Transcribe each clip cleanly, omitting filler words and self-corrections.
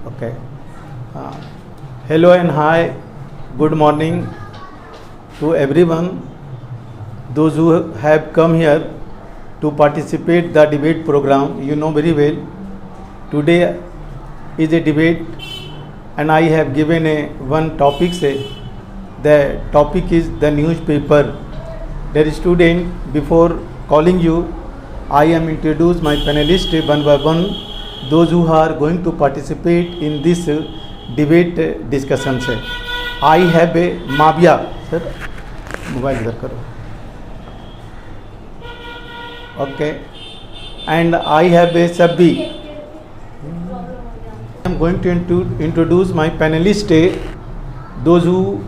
Okay. Uh, Hello and hi. Good morning to everyone. Those who have come here to participate the debate program, you know very well. Today is a debate, and I have given a one topic. Say the topic is the newspaper. Dear student, before calling you, I am introduce my panelist one by one. Those who are going to participate in this debate discussion से I have a Muavia sir mobile इधर करो okay and I have a Sabbi. I am going to introduce my panelist, those who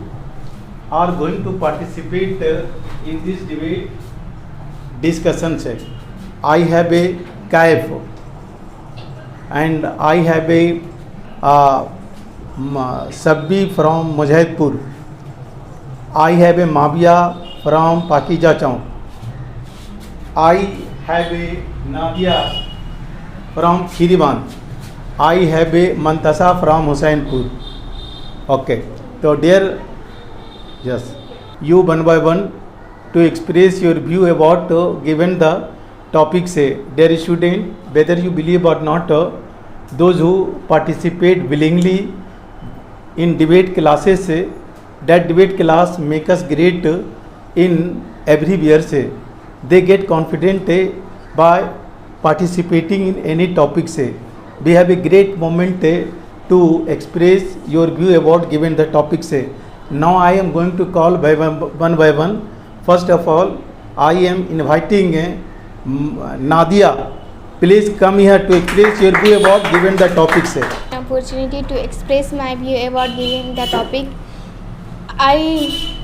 are going to participate in this debate discussion से I have a Kaif and I have a Sabbi from Mujahidpur. I have a Mavia from Pakija Chowk. I have a Nadia from Khiriban. I have a Mantasa from Husainpur. Okay. So dear, yes, you one by one to express your view about given the topic say. Dear student, whether you believe or not, those who participate willingly in debate classes say, that debate class make us great in everywhere say. They get confident by participating in any topic say. We have a great moment to express your view about given the topic say. Now I am going to call by one by one. First of all, I am inviting Nadia. Please come here to express your view about given the topic say. Opportunity to express my view about giving the topic.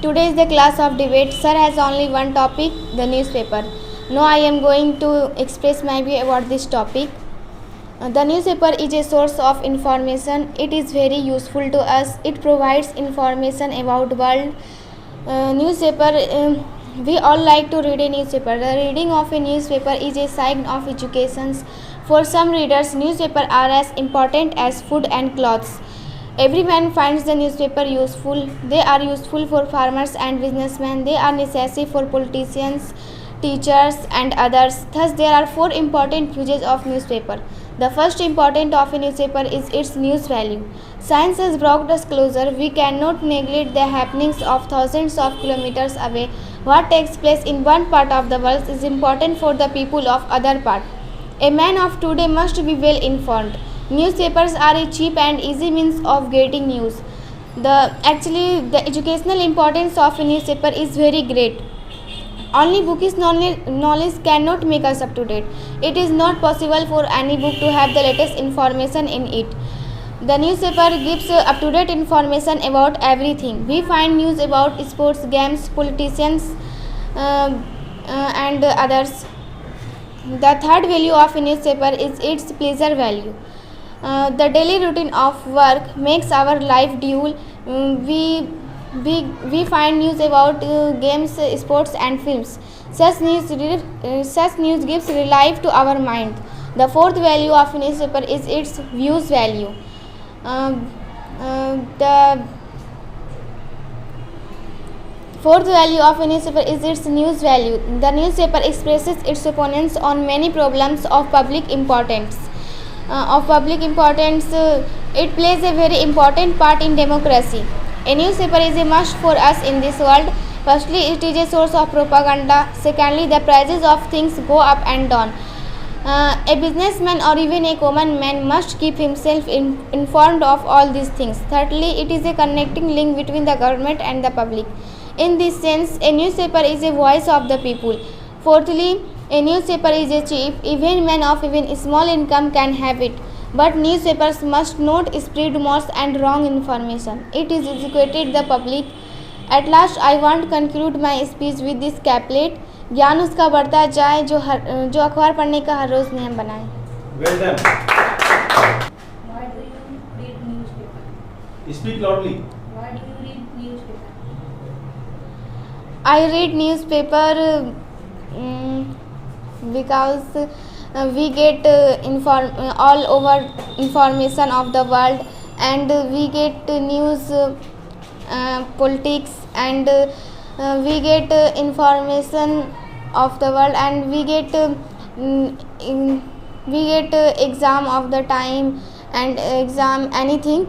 Today is the class of debate. Sir has only one topic, the newspaper. Now I am going to express my view about this topic. The newspaper is a source of information. It is very useful to us. It provides information about world. We all like to read a newspaper. The reading of a newspaper is a sign of education. For some readers, newspapers are as important as food and clothes. Everyone finds the newspaper useful. They are useful for farmers and businessmen. They are necessary for politicians, teachers and others. Thus, there are four important uses of newspaper. The first important of a newspaper is its news value. Science has brought us closer. We cannot neglect the happenings of thousands of kilometers away. What takes place in one part of the world is important for the people of other part. A man of today must be well informed. Newspapers are a cheap and easy means of getting news. The educational importance of a newspaper is very great. Only bookish knowledge cannot make us up to date. It is not possible for any book to have the latest information in it. The newspaper gives up-to-date information about everything. We find news about sports, games, politicians and others. The third value of a newspaper is its pleasure value. The daily routine of work makes our life dull. We find news about games, sports and films. Such news gives relief to our mind. The fourth value of a newspaper is its views value. The fourth value of a newspaper is its news value. The newspaper expresses its opinions on many problems of public importance. It plays a very important part in democracy. A newspaper is a must for us in this world. Firstly, it is a source of propaganda. Secondly, the prices of things go up and down. A businessman or even a common man must keep himself informed of all these things. Thirdly, it is a connecting link between the government and the public. In this sense, a newspaper is a voice of the people. Fourthly, a newspaper is a cheap. Even men of even small income can have it. But newspapers must not spread rumors and wrong information. It is educated the public. At last, I want to conclude my speech with this couplet. ज्ञान उसका बढ़ता जाए जो अखबार पढ़ने का हर रोज नियम बनाए. Well done. Why do you read newspaper? Speak loudly. Why do you read newspaper? I read newspaper because we get all over information of the world, and we get news, politics, and we get information of the world, and we get exam of the time and exam anything.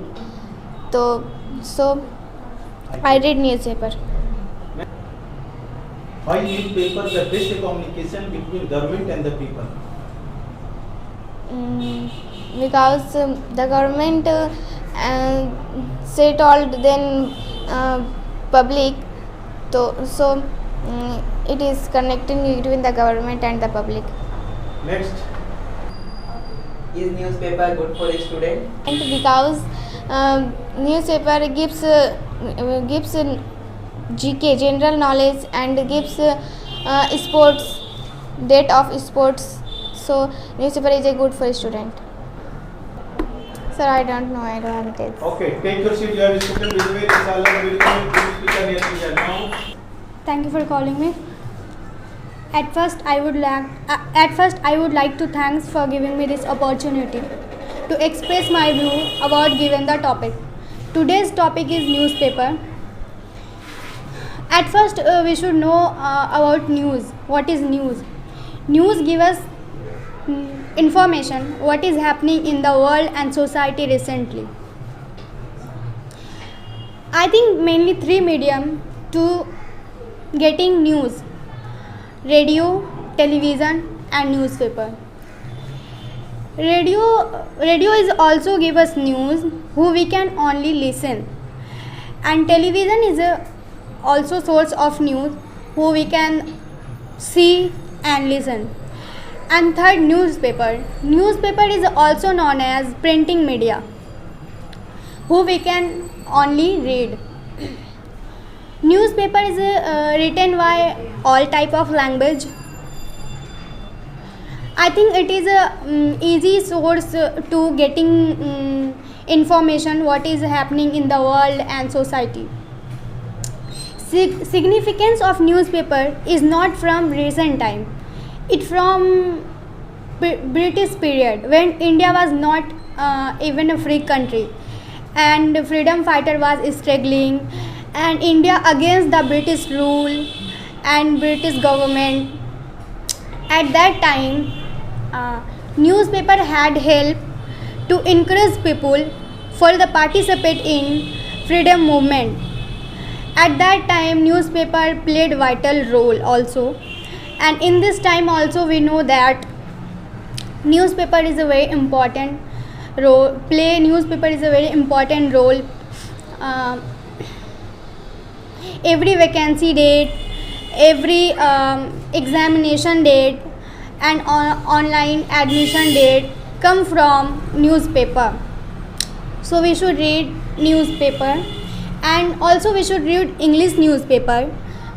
So I read newspaper. Why newspaper the best communication between government and the people? Because the government say told then public, so it is connecting between the government and the public. Next. Is newspaper good for a student? And because newspaper gives GK general knowledge and gives sports, date of sports. So newspaper is a good for a student. Sir, I don't know. I don't have details. Okay, take your seat. You have spoken very well. Inshallah, we will come to speaker here now. Thank you for calling me. At first, I would like to thanks for giving me this opportunity to express my view about given the topic. Today's topic is newspaper. At first, we should know about news. What is news? News gives us information what is happening in the world and society recently. I think mainly three medium to getting news: radio, television, and newspaper. Radio is also give us news who we can only listen, and television is also source of news who we can see and listen. And third, newspaper. Newspaper is also known as printing media who we can only read. Newspaper is written by all type of language. I think it is a easy source to getting information what is happening in the world and society. Significance of newspaper is not from recent time. It from British period when India was not even a free country, and freedom fighter was struggling, and India against the British rule and British government. At that time, newspaper had helped to encourage people for the participate in freedom movement. At that time, newspaper played vital role also, and in this time also we know that newspaper is a very important role. Newspaper is a very important role. Every vacancy date, every examination date, and online admission date come from newspaper. So we should read newspaper, and also we should read English newspaper,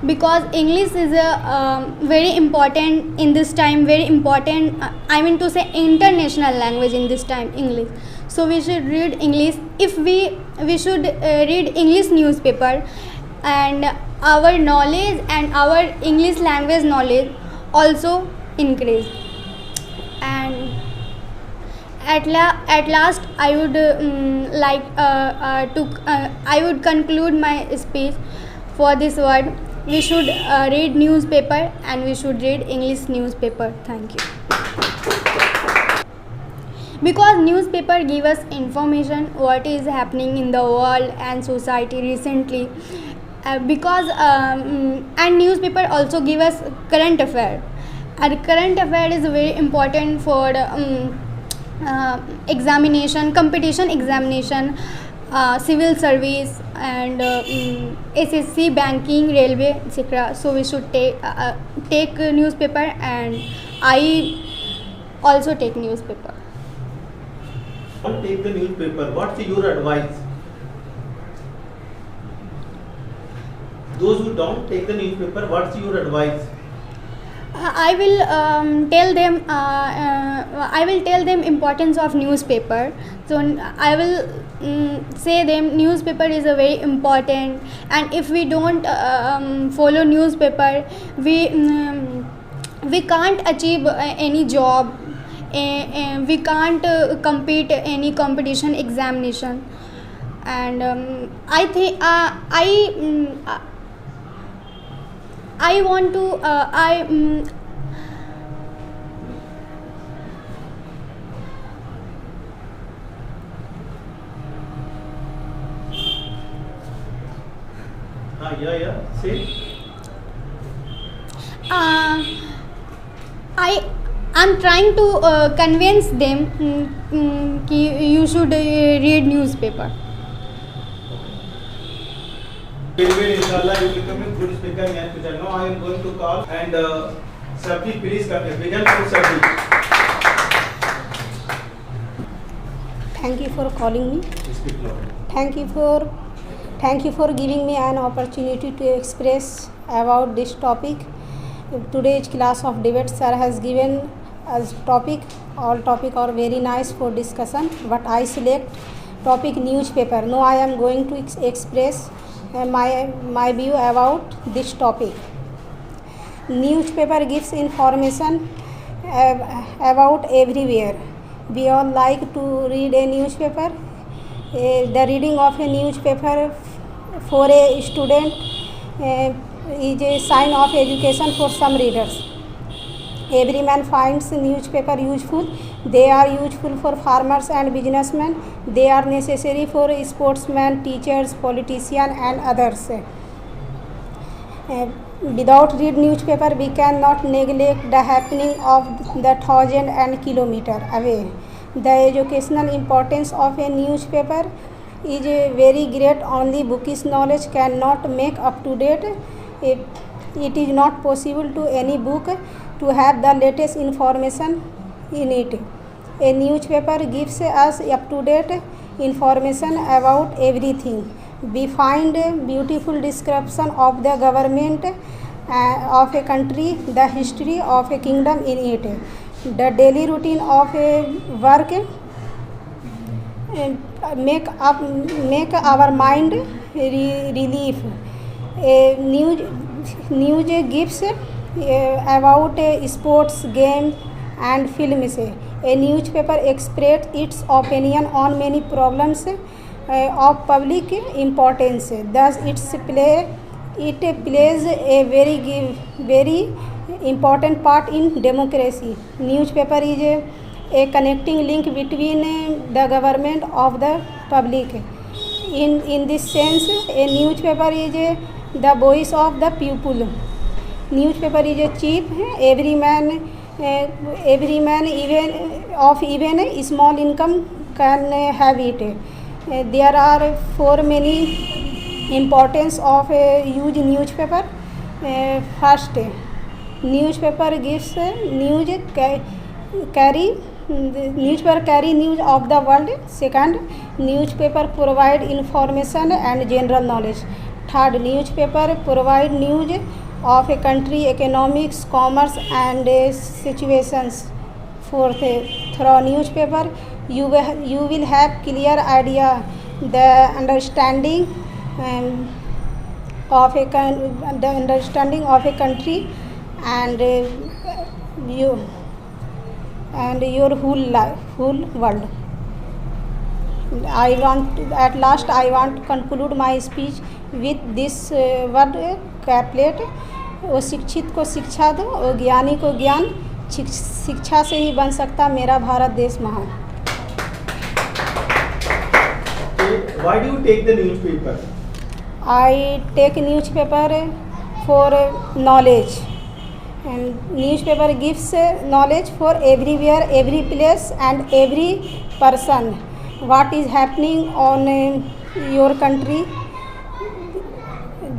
because English is a very important in this time, very important, I mean to say international language in this time, English. So we should read English. If we should read English newspaper, and our knowledge and our English language knowledge also increase. And at last I would I would conclude my speech for this word: we should read newspaper, and we should read English newspaper. Thank you. Because newspaper give us information what is happening in the world and society recently, and newspaper also give us current affair, and current affair is very important for examination, competition examination, civil service, and SSC, banking, railway, etc. So we should take newspaper, and I also take newspaper. Don't take the newspaper. What's your advice? Those who don't take the newspaper, what's your advice? I will tell them importance of newspaper. So I will say them newspaper is a very important, and if we don't follow newspaper, we can't achieve any job we can't compete any competition examination. And I think I want to Yeah. Say. I'm trying to convince them कि you should read newspaper. Very inshallah you will become a good speaker in future. Now I am going to call and Sabji, please come here. Begin for Sabji. Thank you for calling me. Speak loud. Thank you for giving me an opportunity to express about this topic. Today's class of debate sir has given us topic. All topic are very nice for discussion, but I select topic newspaper. Now I am going to express my view about this topic. Newspaper gives information about everywhere. We all like to read a newspaper. The reading of a newspaper for a student is a sign of education for some readers. Every man finds newspaper useful. They are useful for farmers and businessmen. They are necessary for sportsmen, teachers, politicians and others. Without read newspaper, we cannot neglect the happening of the thousand and kilometer away. The educational importance of a newspaper is very great. Only bookish knowledge cannot make up to date. It is not possible to any book to have the latest information in it. A newspaper gives us up to date information about everything. We find beautiful description of the government of a country, the history of a kingdom in it. The daily routine of a work make our mind relief. A news gives about sports, game and films. A newspaper expresses its opinion on many problems of public importance. Thus, it plays a very important part in democracy. Newspaper is a connecting link between the government of the public. In this sense, a newspaper is the voice of the people. Newspaper is a cheap. Every man even a small income can have it. There are four many importance of a huge newspaper. First, newspaper gives news carry news of the world. Second, newspaper provide information and general knowledge. Third, newspaper provide news of a country, economics, commerce and situations. Fourth, through newspaper you will have clear idea the understanding of a country and your whole world. I want to conclude my speech with this word Capulet. वो शिक्षित को शिक्षा दो, वो ज्ञानी को ज्ञान. शिक्षा से ही बन सकता मेरा भारत देश महान. Why do you take the newspaper? I take newspaper for knowledge, and newspaper gives knowledge for everywhere, every place and every person. What is happening on your country?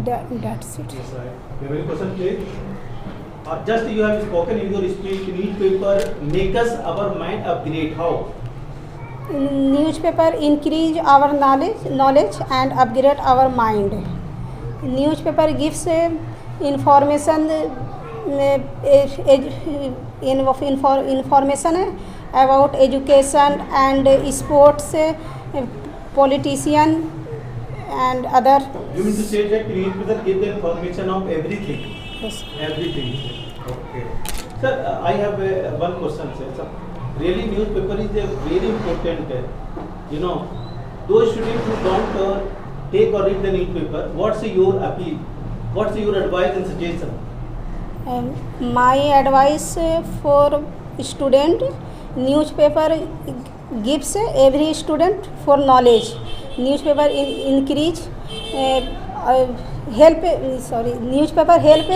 That's it. Yes, right. You have any question, please? Just you have spoken in your speech. Newspaper make us our mind upgrade. How? Newspaper increase our knowledge and upgrade our mind. Newspaper gives information information about education and sports, politician and other. You mean to say that newspaper give the information of everything? Yes. Everything. Okay. Sir, I have one question, sir. really newspaper is a very important, those students who don't take or read the newspaper, what's your appeal? What's your advice and suggestion? My advice for student, newspaper gives every student for knowledge. Newspaper increase newspaper help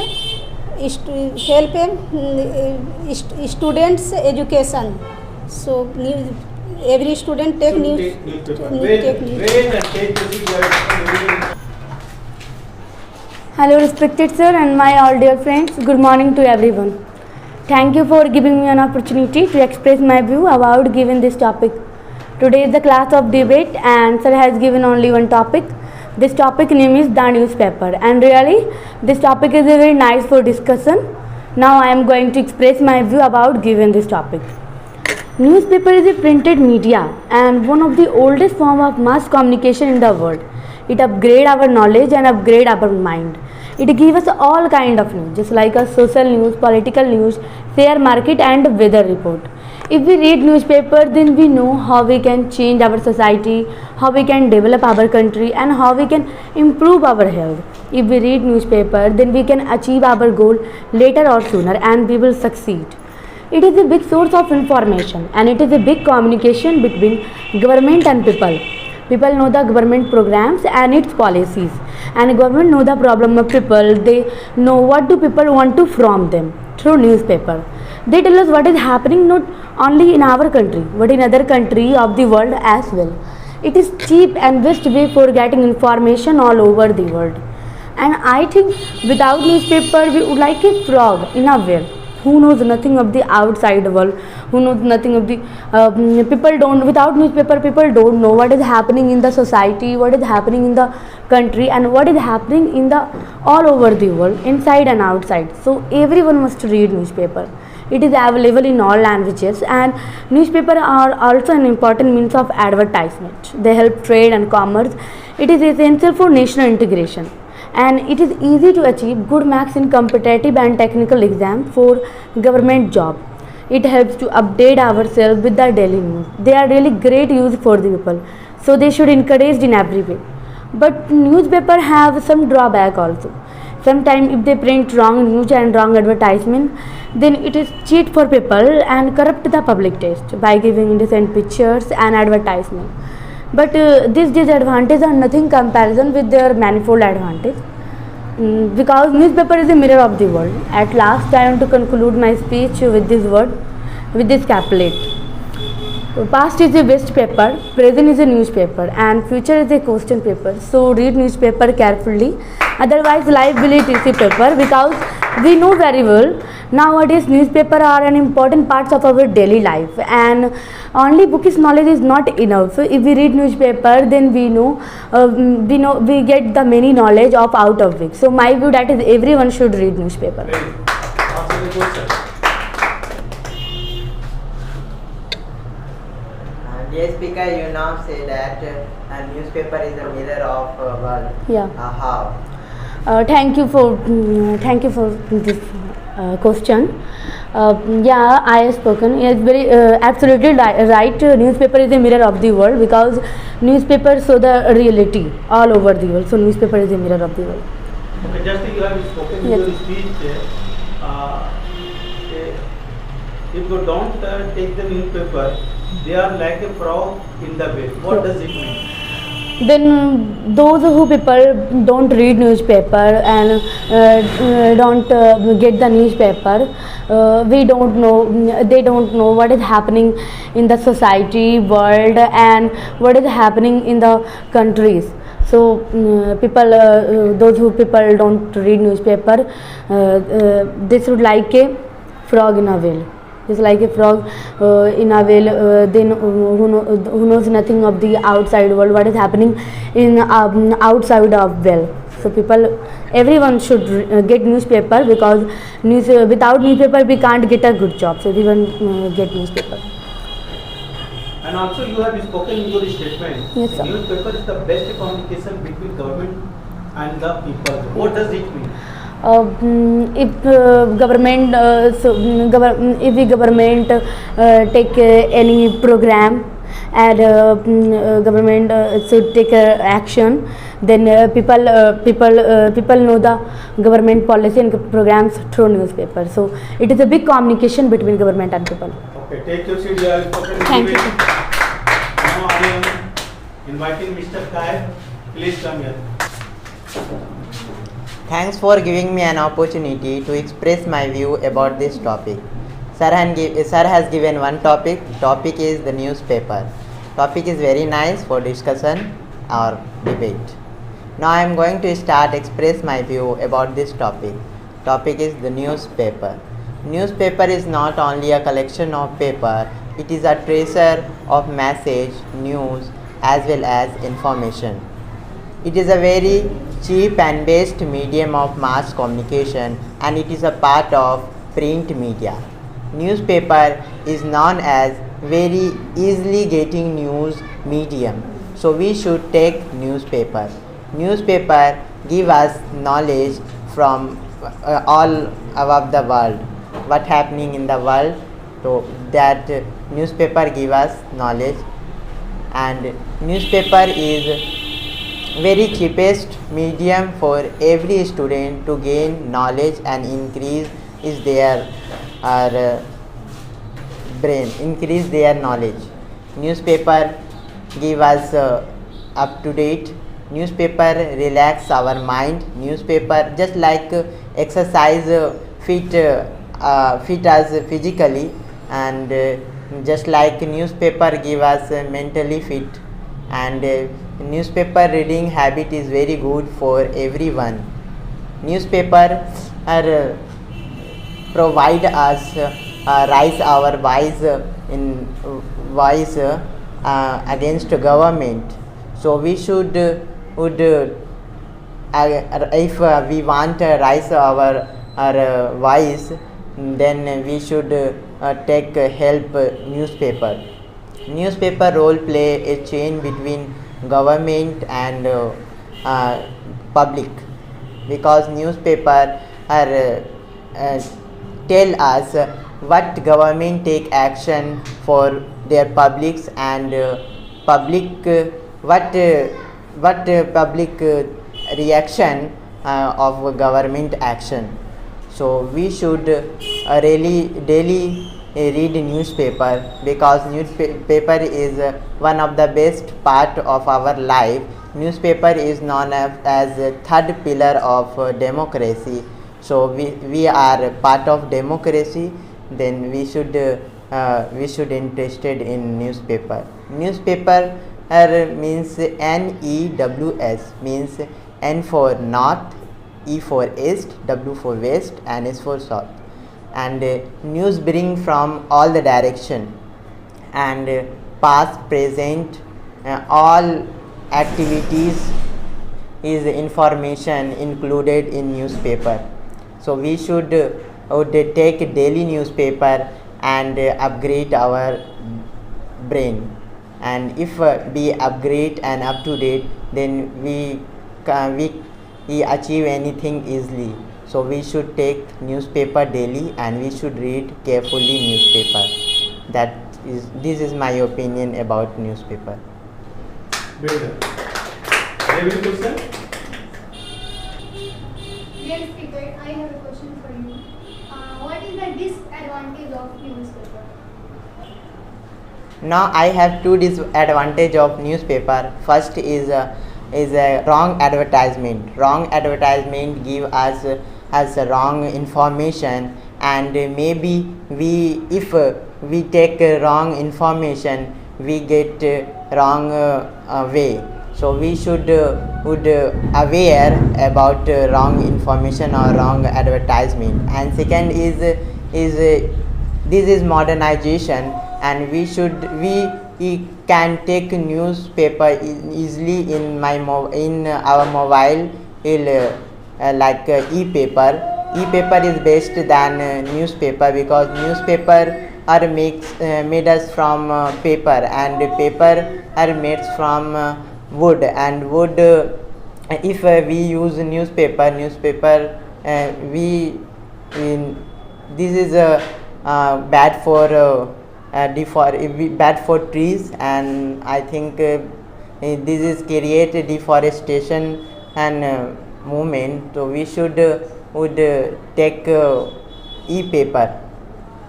students education. So every student take news. Newspaper. Take news. Wait and take the Hello respected sir and my all dear friends, good morning to everyone. Thank you for giving me an opportunity to express my view about given this topic. Today is the class of debate and sir has given only one topic. This topic name is the newspaper, and really this topic is very nice for discussion. Now I am going to express my view about given this topic. Newspaper is a printed media and one of the oldest form of mass communication in the world. It upgrade our knowledge and upgrade our mind. It gives us all kind of news, just like a social news, political news, share market and weather report. If we read newspaper, then we know how we can change our society, how we can develop our country and how we can improve our health. If we read newspaper, then we can achieve our goal later or sooner and we will succeed. It is a big source of information and it is a big communication between government and people. People know the government programs and its policies, and government know the problem of people. They know what do people want to from them through newspaper. They tell us what is happening not only in our country but in other country of the world as well. It is cheap and best way for getting information all over the world. And I think without newspaper we would like a frog in a well who knows nothing of the outside world, who knows nothing of the people don't, without newspaper people don't know what is happening in the society, what is happening in the country and what is happening in the all over the world, inside and outside. So everyone must read newspaper. It is available in all languages, and newspaper are also an important means of advertisement. They help trade and commerce. It is essential for national integration, and it is easy to achieve good marks in competitive and technical exams for government job. It helps to update ourselves with the daily news. They are really great use for the people, so they should encouraged in every way. But newspaper have some drawback also. Sometimes if they print wrong news and wrong advertisement, then it is cheat for people and corrupt the public taste by giving indecent pictures and advertisement. But this disadvantage are nothing comparison with their manifold advantage. Because newspaper is a mirror of the world. At last I want to conclude my speech with this word, with this capulate. Past is a waste paper, present is a newspaper and future is a question paper. So read newspaper carefully, otherwise life will eat easy paper, because we know very well nowadays newspaper are an important parts of our daily life, and only bookish knowledge is not enough. If we read newspaper, then we get the many knowledge of out of it. So my view that is everyone should read newspaper. Answer the question. Dear speaker, you now say that a newspaper is a mirror of world. Yeah. How? Thank you for this question. Yeah, I have spoken. It's very absolutely right. Newspaper is a mirror of the world, because newspaper show the reality all over the world. So newspaper is a mirror of the world. Okay, just you have spoken in Yes. your speech. If you don't take the newspaper, they are like a frog in the bed. What does it mean? Then those who people don't read newspaper and don't get the newspaper, we don't know, they don't know what is happening in the society, world and what is happening in the countries. So people, those who people don't read newspaper, they should like a frog in a well. Just like a frog in a well, then who knows nothing of the outside world, what is happening in outside of well. So people, everyone should get newspaper, because without newspaper we can't get a good job. So everyone get newspaper. And also you have spoken in your statement. Yes, sir. Newspaper is the best communication between government and the people. What does it mean? If the government take any program and government should take action, then people know the government policy and programs through newspaper. So it is a big communication between government and people. Okay, take your seat. You have spoken. Thank you. Now I am inviting Mr. Kai. Please come here. Thanks for giving me an opportunity to express my view about this topic. Sir has given one topic. Topic is the newspaper. Topic is very nice for discussion or debate. Now I am going to start express my view about this topic. Topic is the newspaper. Newspaper is not only a collection of paper, it is a tracer of message, news as well as information. It is a very cheap and best medium of mass communication, and it is a part of print media. Newspaper is known as very easily getting news medium, so we should take newspaper. Newspaper give us knowledge from all above the world, what happening in the world, so that newspaper give us knowledge. And newspaper is very cheapest medium for every student to gain knowledge and increase is their brain, increase their knowledge. Newspaper give us up to date. Newspaper relax our mind. Newspaper just like exercise fit us physically, and just like newspaper give us mentally fit. And newspaper reading habit is very good for everyone. Newspaper provide us raise our voice in voice against government. So we should if we want to raise our voice, then we should take help newspaper. Newspaper role play a chain between government and public, because newspaper tell us what government take action for their publics, and public what public reaction of government action. So we should really daily read newspaper, because newspaper is one of the best part of our life. Newspaper is known as a third pillar of democracy. So we are part of democracy, then we should interested in newspaper. Newspaper means NEWS, means N for north, E for east, W for west, and S for south. And news bring from all the direction, and past, present, all activities is information included in newspaper. So we should take daily newspaper and upgrade our brain. And if we upgrade and up to date, then we achieve anything easily. So we should take newspaper daily, and we should read carefully newspaper. This is my opinion about newspaper. Very well. Any question? Dear speaker, I have a question for you. What is the disadvantage of newspaper? Now I have two disadvantage of newspaper. First is a wrong advertisement. Wrong advertisement give us wrong information, and maybe if we take wrong information, we get wrong way. So we should aware about wrong information or wrong advertisement. And second is this is modernization, and we can take newspaper easily in our mobile, like e-paper. E-paper is best than newspaper, because newspaper are made us from paper, and paper are made from wood, and wood if we use newspaper this is bad for bad for trees, and I think this is create deforestation and movement. So we should would take e-paper.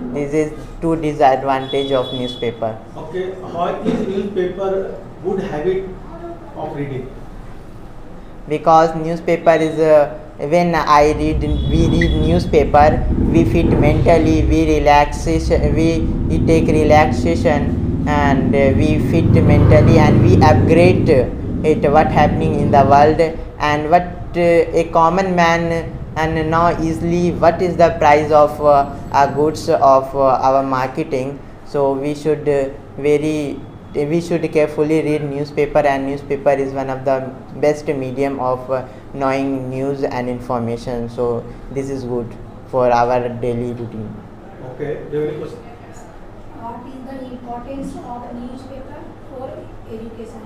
This is two disadvantage of newspaper. Okay, how is newspaper good habit of reading? Because newspaper is when we read newspaper, we fit mentally, we relaxation, we take relaxation, and we fit mentally, and we upgrade it what happening in the world, and what a common man and know easily what is the price of goods of our marketing. So we should we should carefully read newspaper, and newspaper is one of the best medium of knowing news and information. So this is good for our daily routine. Okay, do you have any question? What is the importance of newspaper for education?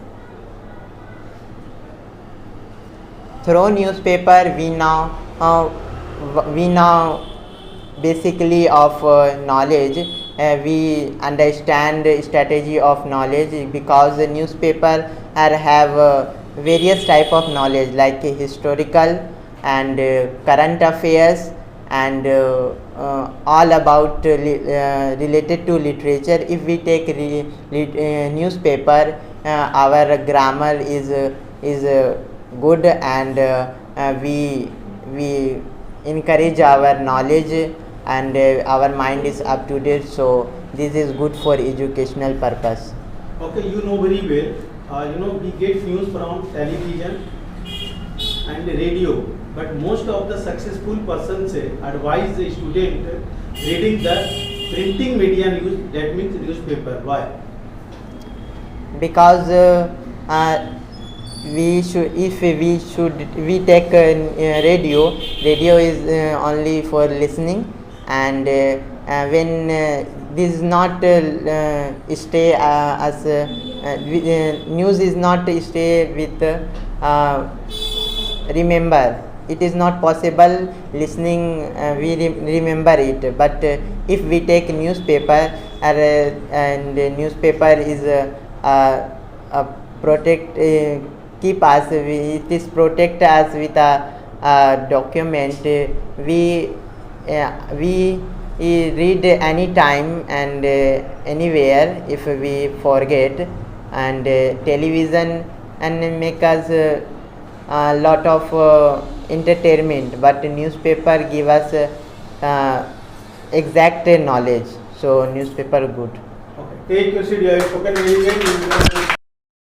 Through newspaper we now basically of knowledge. We understand strategy of knowledge, because the newspaper have various type of knowledge like historical and current affairs, and all about related to literature. If we take newspaper, our grammar is good, and we encourage our knowledge, and our mind is up to date. So this is good for educational purpose. Okay, you know very well. We get news from television and radio, but most of the successful persons advise the student reading the printing media news, that means newspaper. Why? Because we take radio is only for listening, and when this is not stay as news is not stay with remember. It is not possible listening we remember it, but if we take newspaper, and newspaper is protect keep us, it is protect us with a document. We read any time and anywhere if we forget, and television and make us a lot of entertainment, but newspaper give us exact knowledge. So newspaper good. Okay, take your seat. You have spoken very well.